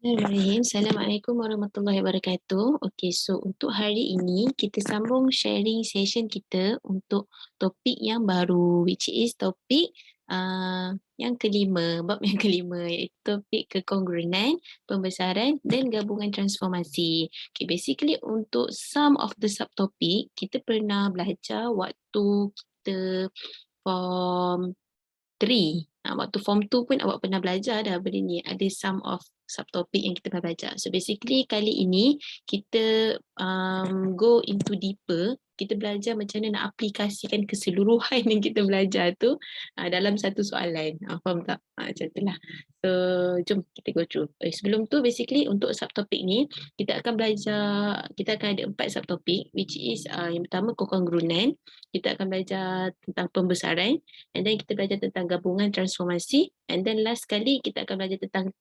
Bismillahirrahmanirrahim. Assalamualaikum warahmatullahi wabarakatuh. Okey, so untuk hari ini kita sambung sharing session kita untuk topik yang baru, which is topik yang kelima, bab yang kelima, iaitu topik kekongruenan, pembesaran dan gabungan transformasi. Okay, basically untuk some of the subtopik kita pernah belajar waktu kita form 3. Waktu form 2 pun awak pernah belajar dah benda ni. Ada some of subtopik yang kita pernah belajar. So basically kali ini kita go into deeper. Kita belajar macam mana nak aplikasikan keseluruhan yang kita belajar tu dalam satu soalan. Faham tak? Macam tu lah. So jom kita go through. Sebelum tu basically untuk subtopik ni kita akan belajar, kita akan ada 4 subtopik, which is yang pertama kekongruenan. Kita akan belajar tentang pembesaran, and then kita belajar tentang gabungan transformasi, and then last kali kita akan belajar tentang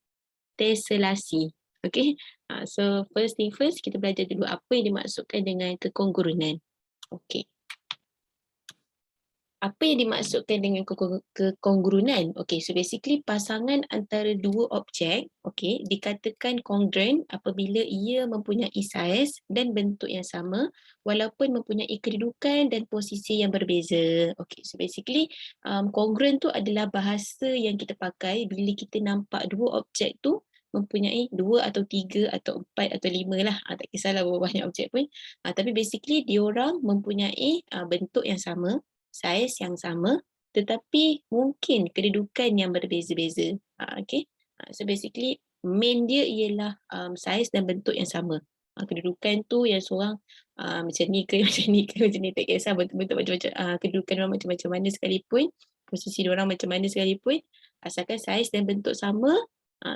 teselasi. Okay, so first thing first, kita belajar dulu apa yang dimaksudkan dengan kekongruenan. Okay, apa yang dimaksudkan dengan kekongruenan? Okay, so basically pasangan antara dua objek, okay, dikatakan kongruent apabila ia mempunyai saiz dan bentuk yang sama walaupun mempunyai kedudukan dan posisi yang berbeza. Okay, so basically kongruent tu adalah bahasa yang kita pakai bila kita nampak dua objek tu mempunyai 2 atau 3 atau 4 atau 5 lah. Tak kisahlah berapa banyak objek pun. Tapi basically diorang mempunyai bentuk yang sama, saiz yang sama, tetapi mungkin kedudukan yang berbeza-beza. Okay. So basically main dia ialah saiz dan bentuk yang sama. Kedudukan tu yang seorang macam ni ke macam ni ke macam ni, tak kisah bentuk-bentuk macam-macam, kedudukan orang macam-macam mana sekalipun, posisi diorang macam mana sekalipun, asalkan saiz dan bentuk sama,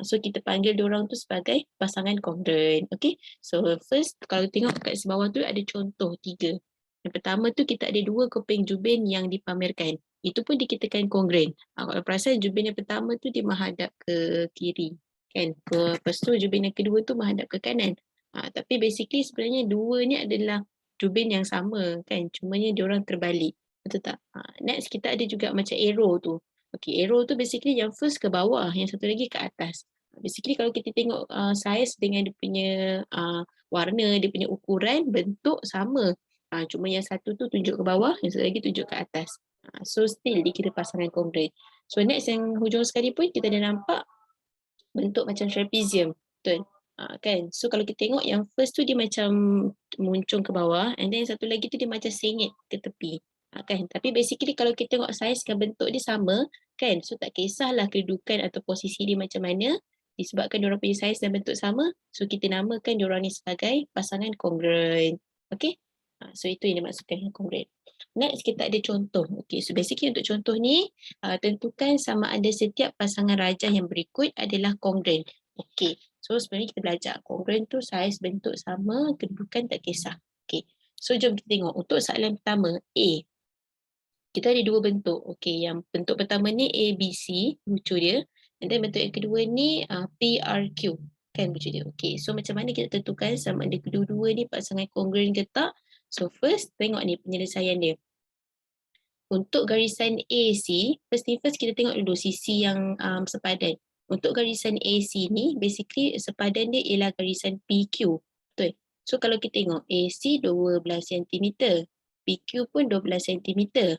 so kita panggil diorang tu sebagai pasangan kongruent. Okay. So first kalau tengok kat sebawah tu ada contoh 3. Yang pertama tu kita ada 2 keping jubin yang dipamerkan. Itu pun dikatakan kongruent. Kalau perasan jubin yang pertama tu dia menghadap ke kiri. Kan? Lepas tu jubin yang kedua tu menghadap ke kanan. Tapi basically sebenarnya dua ni adalah jubin yang sama. Kan? Cumanya diorang terbalik. Betul tak? Next kita ada juga macam arrow tu. Okay, arrow tu basically yang first ke bawah, yang satu lagi ke atas. Basically kalau kita tengok saiz dengan dia punya warna, dia punya ukuran, bentuk sama. Cuma yang satu tu tunjuk ke bawah, yang satu lagi tunjuk ke atas. So still dikira pasangan kongruent. So next yang hujung sekali pun kita dah nampak bentuk macam trapezium. Betul? Kan? So kalau kita tengok yang first tu dia macam muncung ke bawah, and then yang satu lagi tu dia macam sengit ke tepi. Kan? Tapi basically kalau kita tengok saiz dan bentuk dia sama, kan? So tak kisahlah kedudukan atau posisi dia macam mana, disebabkan diorang punya saiz dan bentuk sama, so kita namakan diorang ni sebagai pasangan kongruent. Okay? So itu yang dimaksudkan dengan kongruent. Next kita ada contoh. Okay, so basically untuk contoh ni, tentukan sama ada setiap pasangan rajah yang berikut adalah kongruent. Okay, so sebenarnya kita belajar kongruent tu saiz bentuk sama, kedudukan tak kisah. Okay, so jom kita tengok untuk soalan pertama A. Kita ada 2 bentuk. Okay, yang bentuk pertama ni ABC, lucu dia. And then bentuk yang kedua ni PRQ. Kan lucu dia. Okay, so macam mana kita tentukan sama ada kedua-dua ni pasangan kongruent ke tak? So first, tengok ni penyelesaian dia. Untuk garisan AC, first thing first kita tengok dulu sisi yang sepadan. Untuk garisan AC ni, basically sepadan dia ialah garisan PQ. Betul? So kalau kita tengok AC 12 cm, PQ pun 12 cm.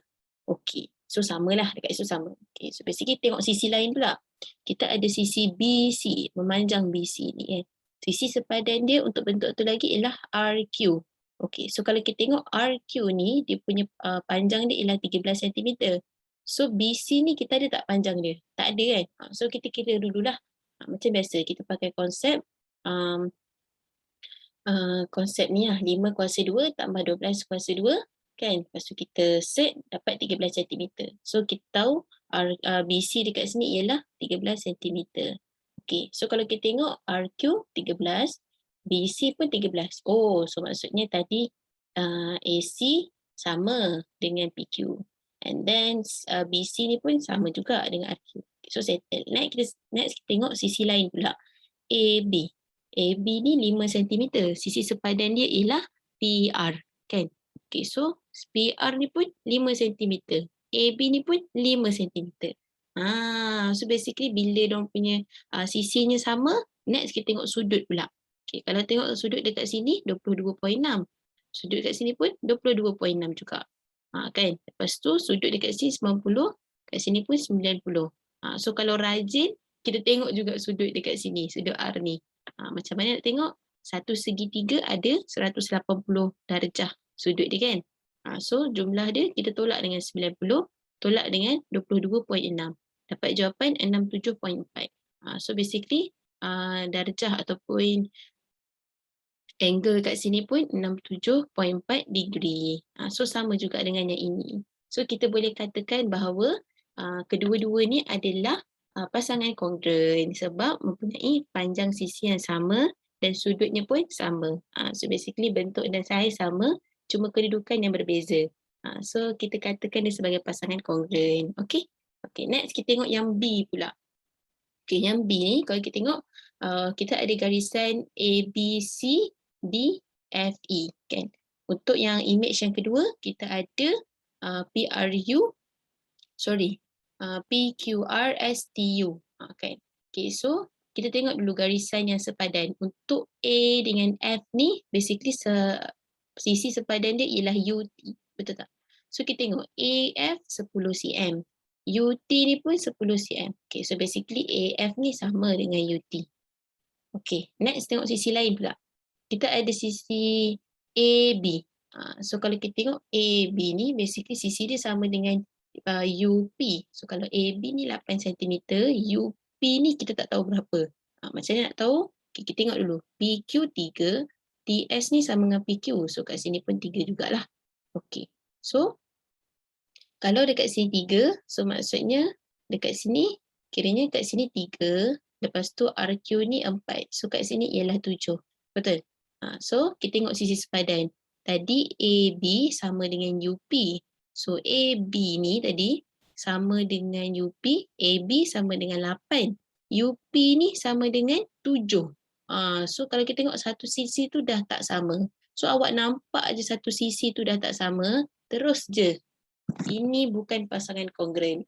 Okey, so samalah dekat situ sama. Okay, so basically tengok sisi lain pula. Kita ada sisi BC, memanjang BC ni. Sisi sepadan dia untuk bentuk tu lagi ialah RQ. Okey, so kalau kita tengok RQ ni, dia punya panjang dia ialah 13 cm. So BC ni kita ada tak panjang dia? Tak ada kan? So kita kira dululah. Macam biasa, kita pakai konsep konsep ni lah, 5 kuasa 2 tambah 12 kuasa 2, kan? Lepas tu kita set dapat 13 cm. So kita tahu BC dekat sini ialah 13 cm. Okay, so kalau kita tengok RQ 13, BC pun 13. Oh, so maksudnya tadi AC sama dengan PQ. And then BC ni pun sama juga dengan RQ. So settle. Next kita tengok sisi lain pula. AB. AB ni 5 cm. Sisi sepadan dia ialah PR. Kan? Okay, so PR ni pun 5 cm. AB ni pun 5 cm. So basically bila diorang punya sisinya sama, Next kita tengok sudut pula. Okay, kalau tengok sudut dekat sini 22.6. Sudut dekat sini pun 22.6 juga. Kan? Lepas tu sudut dekat sini 90, kat sini pun 90. So kalau rajin, kita tengok juga sudut dekat sini, sudut R ni. Macam mana nak tengok? Satu segitiga ada 180 darjah sudut dia kan. So jumlah dia kita tolak dengan 90, tolak dengan 22.6. Dapat jawapan 67.4. So basically darjah ataupun angle kat sini pun 67.4 degree. So sama juga dengan yang ini. So kita boleh katakan bahawa kedua-dua ni adalah pasangan kongruent sebab mempunyai panjang sisi yang sama dan sudutnya pun sama. So basically bentuk dan saiz sama, cuma kedudukan yang berbeza. So kita katakan dia sebagai pasangan kongruent. Okay. Okay, next kita tengok yang B pula. Okay, yang B ni kalau kita tengok kita ada garisan A, B, C, D, F, E kan. Untuk yang image yang kedua kita ada PQRSTU kan. Okay, so kita tengok dulu garisan yang sepadan. Untuk A dengan F ni basically sisi sepadan dia ialah UT, betul tak? So kita tengok AF 10 cm. UT ni pun 10 cm. Okay, so basically AF ni sama dengan UT. Okay, next tengok sisi lain pula. Kita ada sisi AB. So kalau kita tengok AB ni basically sisi dia sama dengan UP. So kalau AB ni 8 cm, UP ni kita tak tahu berapa. Macam mana nak tahu? Okay, kita tengok dulu. PQ 3, TS ni sama dengan PQ. So kat sini pun 3 jugalah. Okay, so kalau dekat sini 3, so maksudnya dekat sini, kiranya kat sini 3, lepas tu RQ ni 4. So kat sini ialah 7. Betul? So kita tengok sisi sepadan. Tadi AB sama dengan UP. So AB ni tadi sama dengan UP, AB sama dengan 8. UP ni sama dengan 7. So kalau kita tengok satu sisi tu dah tak sama. So awak nampak je satu sisi tu dah tak sama, terus je. Ini bukan pasangan kongruent.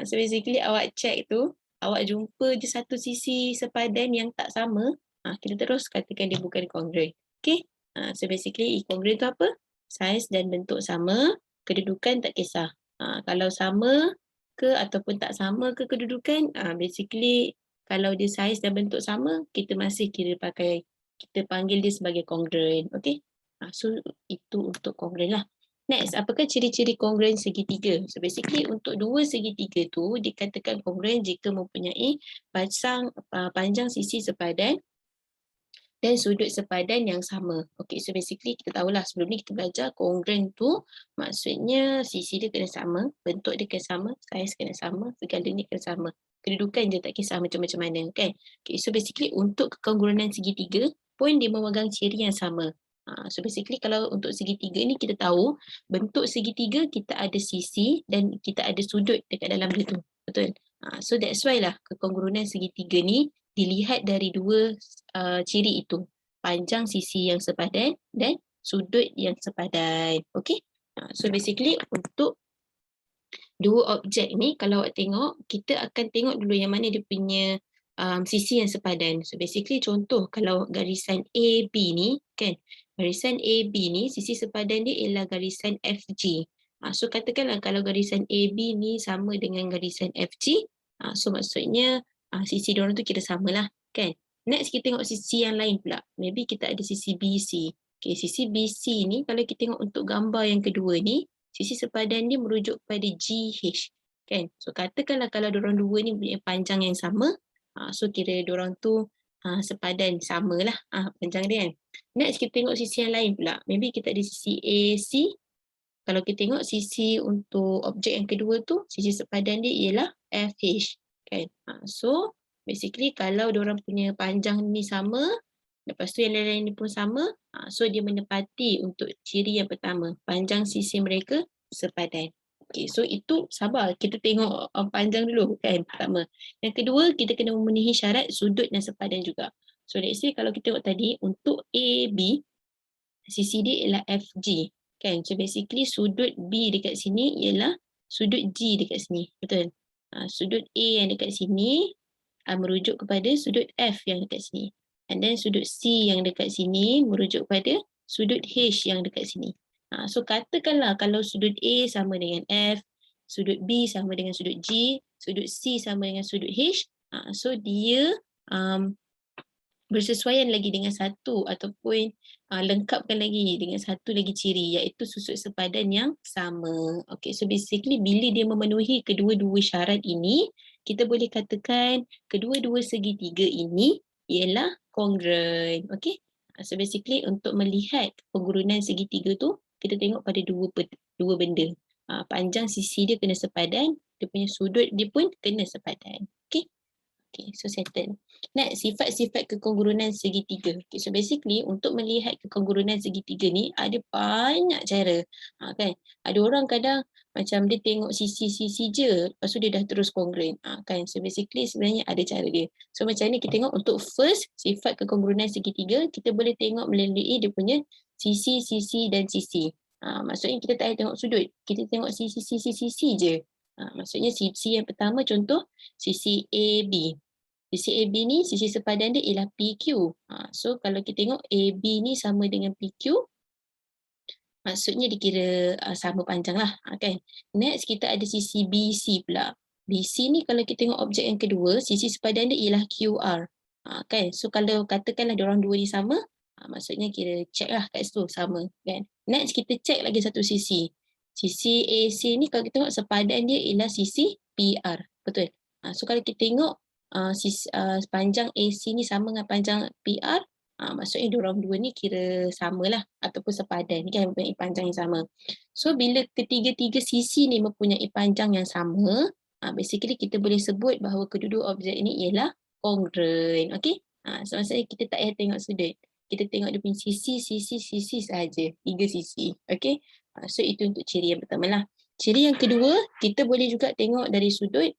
So basically awak check tu, awak jumpa je satu sisi sepadan yang tak sama, kita terus katakan dia bukan kongruent. Okay? So basically kongruent tu apa? Saiz dan bentuk sama, kedudukan tak kisah. Kalau sama ke ataupun tak sama ke kedudukan, basically kalau dia saiz dan bentuk sama, kita masih kita panggil dia sebagai kongruent. Okay? So itu untuk kongruent lah. Next, apakah ciri-ciri kongruent segitiga? So basically untuk dua segitiga tu dikatakan kongruent jika mempunyai panjang sisi sepadan dan sudut sepadan yang sama. Okay, so basically kita tahulah sebelum ni kita belajar kongruent tu maksudnya sisi dia kena sama, bentuk dia kena sama, saiz kena sama, segalanya kena sama. Kedudukan je tak kisah macam-macam mana kan. Okay, so basically untuk kekongruenan segitiga pun dia memegang ciri yang sama. So basically kalau untuk segitiga ni kita tahu bentuk segitiga kita ada sisi dan kita ada sudut dekat dalam dia tu. Betul? So that's why lah kekongruenan segitiga ni dilihat dari dua ciri itu. Panjang sisi yang sepadan dan sudut yang sepadan. Okay? So basically untuk dua objek ni kalau awak tengok, kita akan tengok dulu yang mana dia punya sisi yang sepadan. So basically contoh kalau garisan AB ni kan, garisan AB ni sisi sepadan dia ialah garisan FG. So katakanlah kalau garisan AB ni sama dengan garisan FG, so maksudnya sisi diorang tu kira samalah kan. Next kita tengok sisi yang lain pula. Maybe kita ada sisi BC. Okay, sisi BC ni kalau kita tengok untuk gambar yang kedua ni, sisi sepadan dia merujuk pada GH kan. So katakanlah kalau diorang dua ni punya panjang yang sama, so kira diorang tu sepadan samalah panjang dia kan. Next kita tengok sisi yang lain pula. Maybe kita ada sisi AC. Kalau kita tengok sisi untuk objek yang kedua tu, sisi sepadan dia ialah FH kan. So basically kalau diorang punya panjang ni sama, lepas tu yang lain-lain ni pun sama, so dia menepati untuk ciri yang pertama, panjang sisi mereka sepadan. Okay, so itu sabar, kita tengok panjang dulu kan pertama. Yang kedua, kita kena memenuhi syarat sudut dan sepadan juga. So let's say kalau kita tengok tadi, untuk AB, sisi dia ialah FG kan. So basically sudut B dekat sini ialah sudut G dekat sini, betul? Sudut A yang dekat sini merujuk kepada sudut F yang dekat sini. And then sudut C yang dekat sini merujuk kepada sudut H yang dekat sini. So katakanlah kalau sudut A sama dengan F, sudut B sama dengan sudut G, sudut C sama dengan sudut H, so dia bersesuaian lagi dengan satu ataupun lengkapkan lagi dengan satu lagi ciri iaitu sudut sepadan yang sama. Okay, so basically bila dia memenuhi kedua-dua syarat ini, kita boleh katakan kedua-dua segitiga ini ialah kongruent. Okay, so basically untuk melihat pengurunan segitiga tu, kita tengok pada dua benda. Panjang sisi dia kena sepadan, dia punya sudut dia pun kena sepadan. Okay. Okay, so settle. Next, sifat-sifat kekongrunan segitiga. Okay, so basically untuk melihat kekongrunan segitiga ni ada banyak cara. Kan? Ada orang kadang macam dia tengok sisi-sisi je, lepas tu dia dah terus kongruen. Kan? So basically sebenarnya ada cara dia. So macam ni kita tengok untuk first sifat kekongrunan segitiga, kita boleh tengok melalui dia punya sisi, sisi dan sisi. Maksudnya kita tak payah tengok sudut, kita tengok sisi-sisi je. Maksudnya sisi yang pertama contoh sisi AB. Sisi AB ni, sisi sepadan dia ialah PQ. So kalau kita tengok AB ni sama dengan PQ, maksudnya dikira sama panjang lah. Kan? Next kita ada sisi BC pula. BC ni kalau kita tengok objek yang kedua, sisi sepadan dia ialah QR. Kan? So kalau katakanlah diorang dua ni sama, maksudnya kira check lah kat situ sama. Kan? Next kita check lagi satu sisi. Sisi AC ni kalau kita tengok sepadan dia ialah sisi PR. Betul? So kalau kita tengok panjang AC ni sama dengan panjang PR, maksudnya diorang dua ni kira samalah ataupun sepadan ni kan mempunyai panjang yang sama. So bila ketiga-tiga sisi ni mempunyai panjang yang sama, basically kita boleh sebut bahawa kedua-dua objek ini ialah kongruent. Okay? So maksudnya kita tak payah tengok sudut. Kita tengok dia punya sisi sahaja. 3 sisi. Okay? So itu untuk ciri yang pertama lah. Ciri yang kedua, kita boleh juga tengok dari sudut,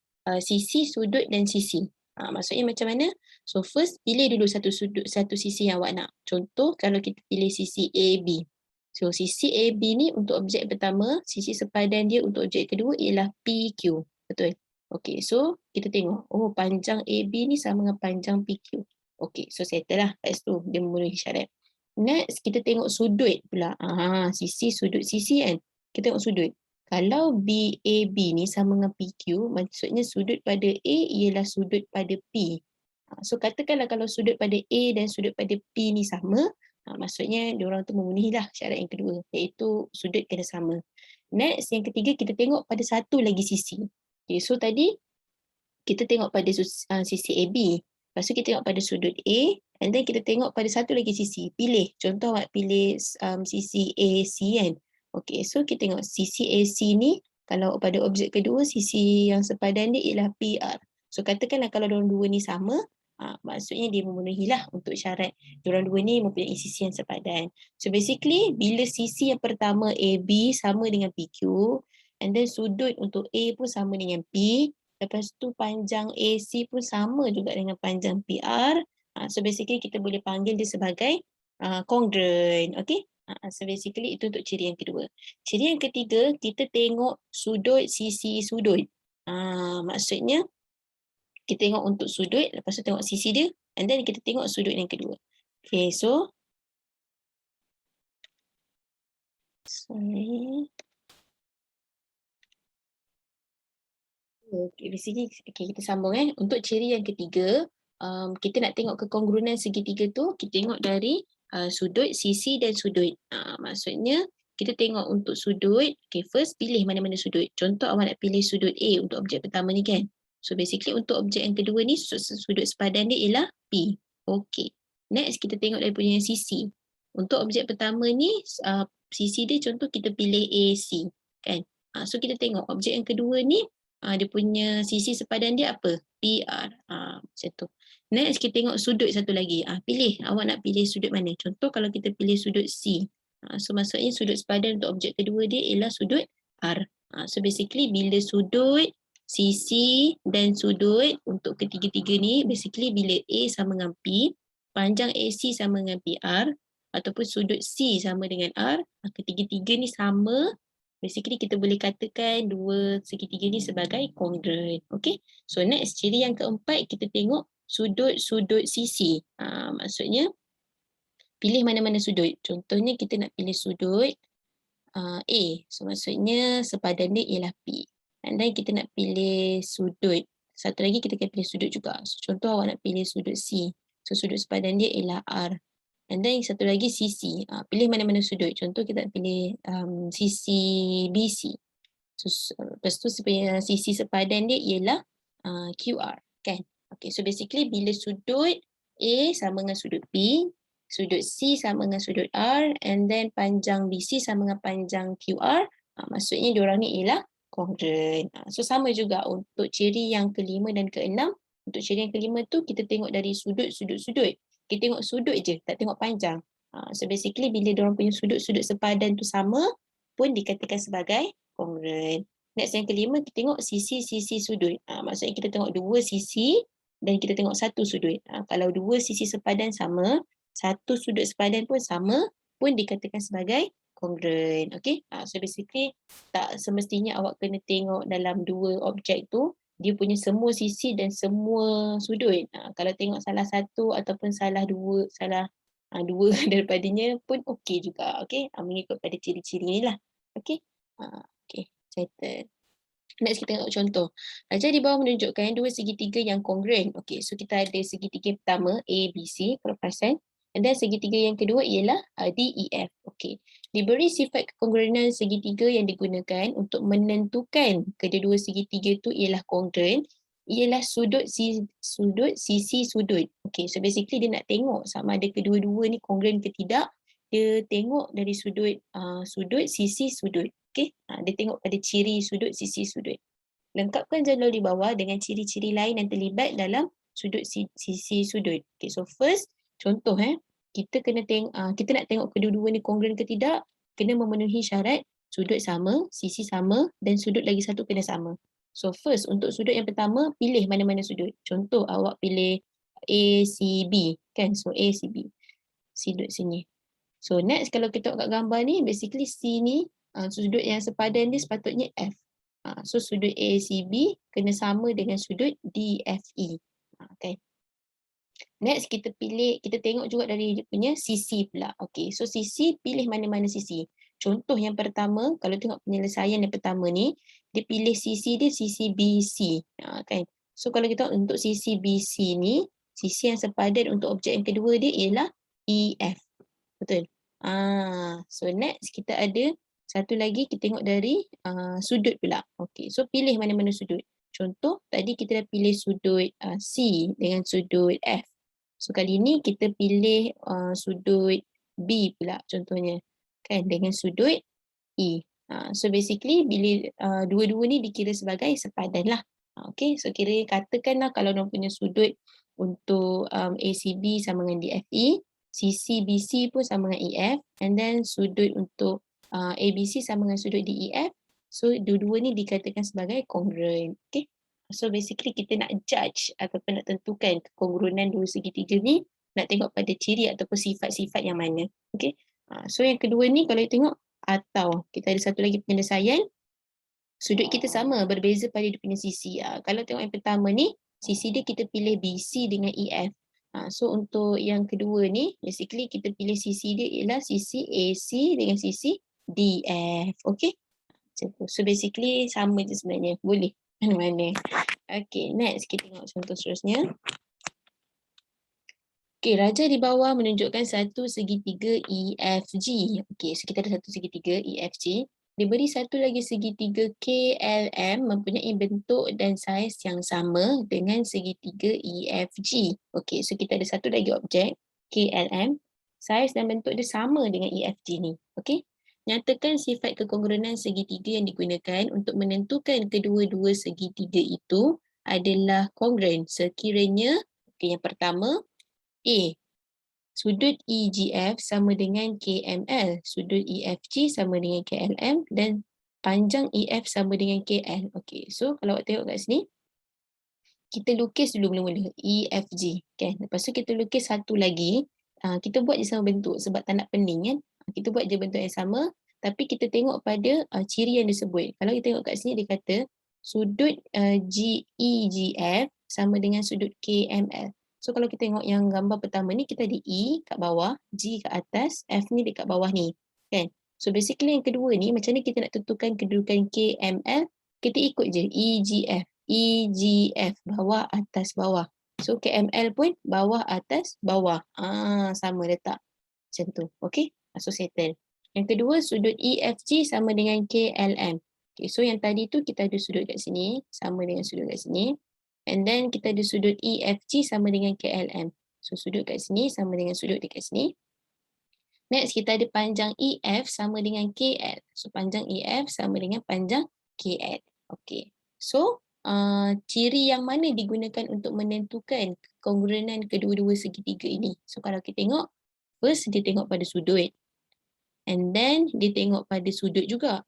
sisi, sudut dan sisi. Maksudnya macam mana? So first pilih dulu satu sisi yang awak nak. Contoh kalau kita pilih sisi AB. So sisi AB ni untuk objek pertama, sisi sepadan dia untuk objek kedua ialah PQ. Betul? Okay, so kita tengok. Oh, panjang AB ni sama dengan panjang PQ. Okay, so settle lah kat situ. Dia memenuhi syarat. Next, kita tengok sudut pula. Sisi, sudut, sisi kan. Kita tengok sudut. Kalau BAB ni sama dengan PQ, maksudnya sudut pada A ialah sudut pada P. So katakanlah kalau sudut pada A dan sudut pada P ni sama, maksudnya diorang tu memenuhilah syarat yang kedua, iaitu sudut kena sama. Next, yang ketiga kita tengok pada satu lagi sisi. Okay, so tadi kita tengok pada sisi AB. Lepas tu kita tengok pada sudut A, and then kita tengok pada satu lagi sisi. Pilih, contoh awak pilih sisi AC kan. Okay, so kita tengok sisi AC ni, kalau pada objek kedua, sisi yang sepadan dia ialah PR. So katakanlah kalau diorang dua ni sama, maksudnya dia memenuhilah untuk syarat diorang dua ni mempunyai sisi yang sepadan. So basically, bila sisi yang pertama AB sama dengan PQ, and then sudut untuk A pun sama dengan P, lepas tu panjang AC pun sama juga dengan panjang PR, so basically kita boleh panggil dia sebagai congruent. Okay? So basically itu untuk ciri yang kedua. Ciri yang ketiga, kita tengok sudut, sisi, sudut. Maksudnya, kita tengok untuk sudut, lepas tu tengok sisi dia, and then kita tengok sudut yang kedua. Okay, so. Sorry. Okay, basically, okay, kita sambung Untuk ciri yang ketiga, kita nak tengok kekongrunan segitiga tu, kita tengok dari sudut, sisi dan sudut. Maksudnya kita tengok untuk sudut, okay, first pilih mana-mana sudut. Contoh awak nak pilih sudut A untuk objek pertama ni kan. So basically untuk objek yang kedua ni, sudut sepadan dia ialah P. Okay. Next kita tengok dari punya sisi. Untuk objek pertama ni, sisi dia contoh kita pilih AC kan. So kita tengok objek yang kedua ni, dia punya sisi sepadan dia apa? PR. Macam tu. Next, kita tengok sudut satu lagi. Pilih, awak nak pilih sudut mana? Contoh kalau kita pilih sudut C. So maksudnya sudut sepadan untuk objek kedua dia ialah sudut R. So basically bila sudut, sisi dan sudut untuk ketiga-tiga ni, basically bila A sama dengan P, panjang AC sama dengan PR, ataupun sudut C sama dengan R, ketiga-tiga ni sama, Basically kita boleh katakan dua segitiga ni sebagai congruent. Okay. So next, ciri yang keempat kita tengok sudut-sudut sisi. Maksudnya pilih mana-mana sudut. Contohnya kita nak pilih sudut A. So maksudnya sepadan dia ialah P. And then kita nak pilih sudut. Satu lagi kita akan pilih sudut juga. So, contoh awak nak pilih sudut C. So sudut sepadan dia ialah R. And then satu lagi sisi. Pilih mana-mana sudut. Contoh kita nak pilih sisi BC. So, lepas tu sisi sepadan dia ialah QR. Kan? Okay, so basically bila sudut A sama dengan sudut P, sudut C sama dengan sudut R, and then panjang BC sama dengan panjang QR, maksudnya diorang ni ialah congruent. So sama juga untuk ciri yang kelima dan keenam. Untuk ciri yang kelima tu kita tengok dari sudut. Kita tengok sudut je, tak tengok panjang. So basically bila diorang punya sudut-sudut sepadan tu sama pun dikatakan sebagai congruent. Next yang kelima kita tengok sisi-sisi sudut. Maksudnya kita tengok dua sisi dan kita tengok satu sudut. Kalau dua sisi sepadan sama, satu sudut sepadan pun sama, pun dikatakan sebagai congruent. Okay? So basically tak semestinya awak kena tengok dalam dua objek tu dia punya semua sisi dan semua sudut. Kalau tengok salah satu ataupun salah dua daripadanya pun okey juga. Okay? Mengikut pada ciri-ciri ni lah. Okay? Okay, settle. Next kita tengok contoh. Raja di bawah menunjukkan dua segitiga yang congruent. Okay, so kita ada segitiga pertama A, B, C, kalau perasan. Dan segitiga yang kedua ialah D, E, F. Okay. Diberi sifat kekongruenan segitiga yang digunakan untuk menentukan kedua-dua segitiga itu ialah congruent, ialah sudut sisi sudut. Okay, so basically dia nak tengok sama ada kedua-dua ni congruent ke tidak. Dia tengok dari sudut sisi sudut. Okay, dia tengok pada ciri sudut sisi sudut. Lengkapkan jadual di bawah dengan ciri-ciri lain yang terlibat dalam sudut sisi sudut. Okay, so first contoh kita nak tengok kedua-dua ni congruent ke tidak, kena memenuhi syarat sudut sama, sisi sama dan sudut lagi satu kena sama. So first untuk sudut yang pertama pilih mana-mana sudut. Contoh awak pilih ACB kan, so ACB. Sudut sini. So next kalau kita tengok kat gambar ni basically C ni sudut yang sepadan dia sepatutnya F. So sudut ACB kena sama dengan sudut DFE. Okay. Next kita tengok juga dari dia punya sisi pula. Okay, so sisi pilih mana-mana sisi. Contoh yang pertama, kalau tengok penyelesaian yang pertama ni, dia pilih sisi dia sisi BC. Kan? So kalau kita untuk sisi BC ni, sisi yang sepadan untuk objek yang kedua dia ialah EF. Betul? So next kita ada satu lagi kita tengok dari sudut pula. Okay, so pilih mana-mana sudut. Contoh tadi kita dah pilih sudut C dengan sudut F. So kali ni kita pilih sudut B pula contohnya. Kan dengan sudut E. So basically bila dua-dua ni dikira sebagai sepadan lah. Okay, so katakanlah kalau orang punya sudut untuk ACB sama dengan DFE, sisi BC pun sama dengan EF, and then sudut untuk ABC sama dengan sudut DEF. So dua-dua ni dikatakan sebagai congruent. Okay. So basically kita nak judge ataupun nak tentukan kekongruenan dua segitiga ni, nak tengok pada ciri ataupun sifat-sifat yang mana. Okay. So yang kedua ni kalau tengok atau kita ada satu lagi penyelesaian, sudut kita sama berbeza pada dia punya sisi. Kalau tengok yang pertama ni, sisi dia kita pilih BC dengan EF. So untuk yang kedua ni, basically kita pilih sisi dia ialah sisi AC dengan sisi DF. Okay. So basically sama je sebenarnya. Boleh mana-mana. Okay, next kita tengok contoh seterusnya. Okay, raja di bawah menunjukkan satu segitiga EFG. Okay, so kita ada satu segitiga EFG. Diberi satu lagi segitiga KLM mempunyai bentuk dan saiz yang sama dengan segitiga EFG. Okay, so kita ada satu lagi objek KLM. Saiz dan bentuk dia sama dengan EFG ni. Okay. Nyatakan sifat kekongruenan segitiga yang digunakan untuk menentukan kedua-dua segitiga itu adalah congruent sekiranya yang pertama A. Sudut EGF sama dengan KML, sudut EFG sama dengan KLM dan panjang EF sama dengan KL. Okay, so kalau awak tengok kat sini, kita lukis dulu mula-mula EFG. Kan? Lepas tu kita lukis satu lagi, kita buat je sama bentuk sebab tak nak pening kan. Kita buat je bentuk yang sama. Tapi kita tengok pada ciri yang disebut. Kalau kita tengok kat sini dia kata sudut GEGF sama dengan sudut KML. So kalau kita tengok yang gambar pertama ni, kita ada E kat bawah, G kat atas, F ni dekat bawah ni. Kan? So basically yang kedua ni, macam mana kita nak tentukan kedudukan KML? Kita ikut je EGF. EGF, bawah, atas, bawah. So KML pun bawah, atas, bawah. Sama letak. Macam tu. Okay? So settle. Yang kedua, sudut EFG sama dengan KLM. Okay, so yang tadi tu kita ada sudut kat sini, sama dengan sudut kat sini. And then kita ada sudut EFG sama dengan KLM. So sudut kat sini sama dengan sudut dekat sini. Next, kita ada panjang EF sama dengan KL. So panjang EF sama dengan panjang KL. Okay. So ciri yang mana digunakan untuk menentukan kekongruenan kedua-dua segitiga ini? So kalau kita tengok, first dia tengok pada sudut. And then dia tengok pada sudut juga.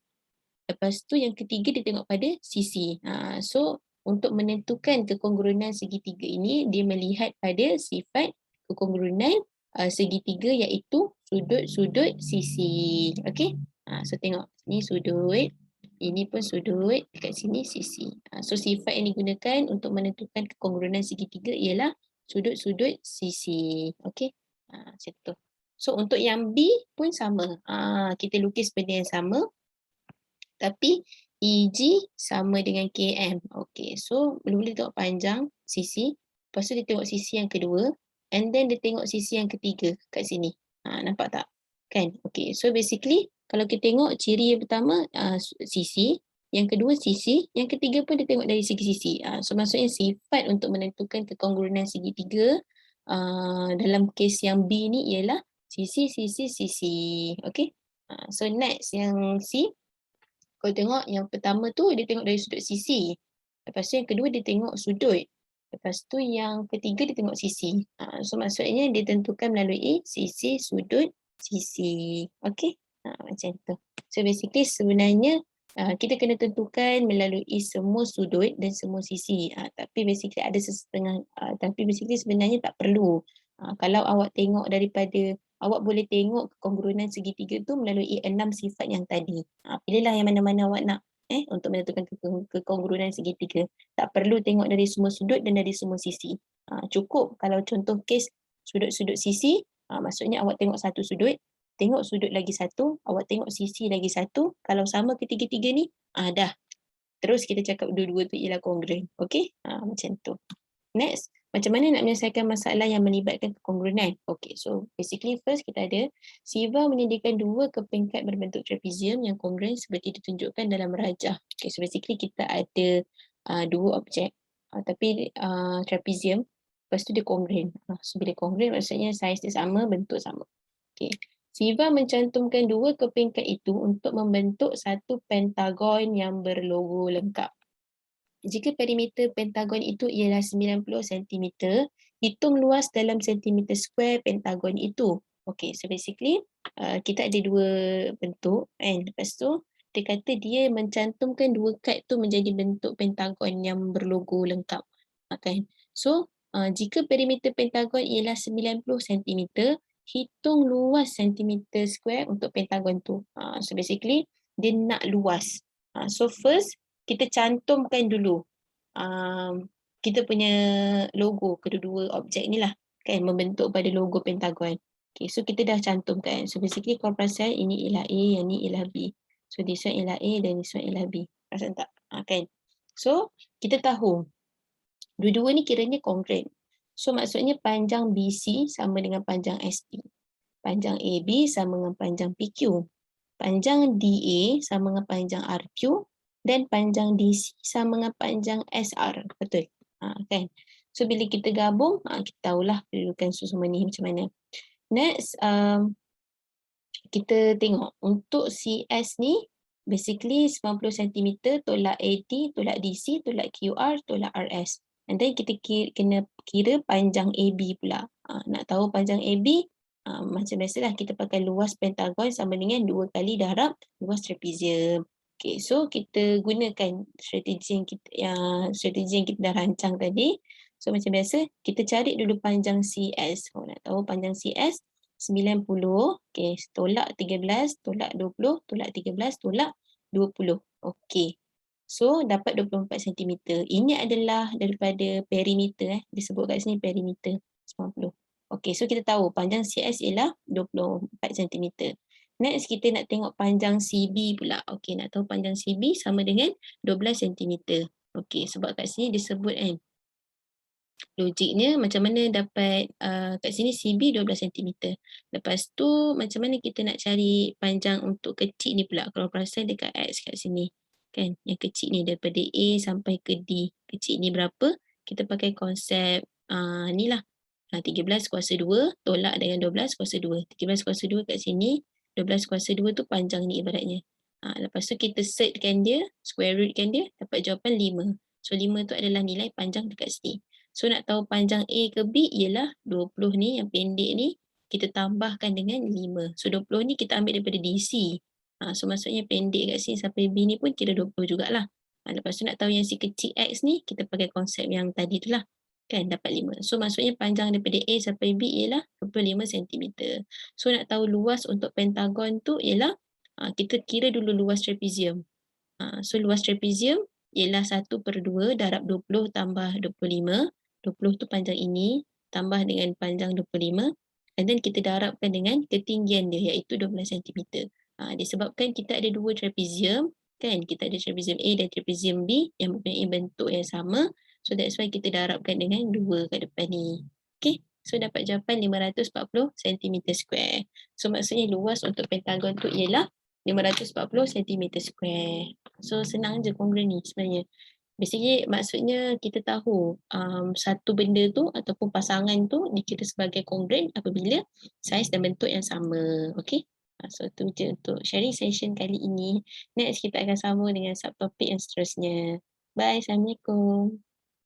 Lepas tu yang ketiga dia tengok pada sisi. So untuk menentukan kekongruenan segitiga ini, dia melihat pada sifat kekongruenan segitiga iaitu sudut-sudut sisi. Okay? So tengok, ni sudut, ini pun sudut, dekat sini sisi. So sifat yang digunakan untuk menentukan kekongruenan segitiga ialah sudut-sudut sisi. Okay? Macam tu. So untuk yang B pun sama. Kita lukis benda yang sama. Tapi EG sama dengan KM. Okay, so mula-mula tengok panjang sisi. Lepas tu dia tengok sisi yang kedua. And then dia tengok sisi yang ketiga kat sini. Nampak tak? Kan? Okay, so basically kalau kita tengok ciri yang pertama sisi. Yang kedua sisi. Yang ketiga pun dia tengok dari segi sisi. So maksudnya sifat untuk menentukan kekongruenan segitiga dalam kes yang B ni ialah sisi, sisi, sisi. Okay? So next yang C. Kalau tengok yang pertama tu dia tengok dari sudut sisi. Lepas tu yang kedua dia tengok sudut. Lepas tu yang ketiga dia tengok sisi. So maksudnya dia tentukan melalui sisi, sudut, sisi. Okay? Macam tu. So basically sebenarnya kita kena tentukan melalui semua sudut dan semua sisi. Tapi basically ada sesetengah, tapi basically sebenarnya tak perlu. Kalau awak tengok daripada awak boleh tengok kekongruenan segitiga tu melalui 6 sifat yang tadi. Pilihlah yang mana-mana awak nak untuk menentukan kekongruenan segitiga. Tak perlu tengok dari semua sudut dan dari semua sisi. Cukup kalau contoh kes sudut-sudut sisi, maksudnya awak tengok satu sudut, tengok sudut lagi satu, awak tengok sisi lagi satu, kalau sama ketiga-tiga ni, dah. Terus kita cakap dua-dua tu ialah kongruent. Okay? Macam tu. Next, macam mana nak menyelesaikan masalah yang melibatkan kekongruenan? Okay, so basically first kita ada Siva menyediakan dua kepingkat berbentuk trapezium yang kongruen seperti ditunjukkan dalam rajah. Okay, so basically kita ada dua objek, tapi trapezium, lepas tu dia kongruen. So bila kongruen maksudnya saiz dia sama, bentuk sama. Okay. Siva mencantumkan dua kepingkat itu untuk membentuk satu pentagon yang berlogo lengkap. Jika perimeter pentagon itu ialah 90 cm, hitung luas dalam centimeter square pentagon itu. Okay, so basically kita ada dua bentuk kan. Lepas tu dia kata dia mencantumkan dua kad tu menjadi bentuk pentagon yang berlogo lengkap. Kan? So jika perimeter pentagon ialah 90 cm, hitung luas centimeter square untuk pentagon tu. So basically dia nak luas. So first kita cantumkan dulu kita punya logo kedua-dua objek ni lah kan, membentuk pada logo pentagon. Okay, so kita dah cantumkan. So basically korang perasan ini ialah A, yang ni ialah B. So this one ialah A dan this one ialah B. Perasan tak? Kan? So kita tahu dua-dua ni kiranya kongruent. So maksudnya panjang BC sama dengan panjang ST. Panjang AB sama dengan panjang PQ. Panjang DA sama dengan panjang RQ. Dan panjang DC sama dengan panjang SR. Betul? Kan? So bila kita gabung, kita tahulah kedudukan semua ni macam mana. Next, kita tengok untuk CS ni, basically 90 cm tolak AD, tolak DC, tolak QR, tolak RS. And then kita kena kira panjang AB pula. Nak tahu panjang AB, macam biasalah kita pakai luas pentagon sama dengan 2 kali darab luas trapezium. Okay, so kita gunakan strategi yang kita dah rancang tadi. So macam biasa, kita cari dulu panjang CS. Nak tahu panjang CS, 90. Okey, tolak 13, tolak 20, tolak 13, tolak 20. Okey. So, dapat 24 sentimeter. Ini adalah daripada perimeter. Disebut kat sini perimeter 90. Okey, so kita tahu panjang CS ialah 24 sentimeter. Next, kita nak tengok panjang CB pula. Okey, nak tahu panjang CB sama dengan 12 sentimeter. Okey, sebab kat sini disebut kan. Logiknya macam mana dapat kat sini CB 12 sentimeter. Lepas tu macam mana kita nak cari panjang untuk kecil ni pula. Kalau perasan dekat X kat sini. Kan, yang kecil ni daripada A sampai ke D. Kecil ni berapa? Kita pakai konsep ni lah. 13 kuasa 2 tolak dengan 12 kuasa 2. 13 kuasa 2 kat sini. 12 kuasa 2 tu panjang ni ibaratnya. Lepas tu kita setkan dia, square rootkan dia, dapat jawapan 5. So 5 tu adalah nilai panjang dekat sini. So nak tahu panjang A ke B ialah 20 ni yang pendek ni kita tambahkan dengan 5. So 20 ni kita ambil daripada DC. So maksudnya pendek kat sini sampai B ni pun kira 20 jugalah. Lepas tu nak tahu yang si kecil X ni kita pakai konsep yang tadi tu lah. Kan dapat 5. So maksudnya panjang daripada A sampai B ialah 25 cm. So nak tahu luas untuk pentagon tu ialah kita kira dulu luas trapezium. So luas trapezium ialah 1/2 darab 20 tambah 25. 20 tu panjang ini tambah dengan panjang 25 and then kita darabkan dengan ketinggian dia iaitu 12 cm. Disebabkan kita ada dua trapezium kan, kita ada trapezium A dan trapezium B yang mempunyai bentuk yang sama, so that's why kita darabkan dengan 2 kat depan ni. Okay, so dapat jawapan 540 cm². So maksudnya luas untuk pentagon tu ialah 540 cm². So senang je kongren ni sebenarnya. Basically maksudnya kita tahu satu benda tu ataupun pasangan tu dikira sebagai kongren apabila saiz dan bentuk yang sama. Okay. So tu je untuk sharing session kali ini. Next kita akan sambung dengan subtopik yang seterusnya. Bye. Assalamualaikum.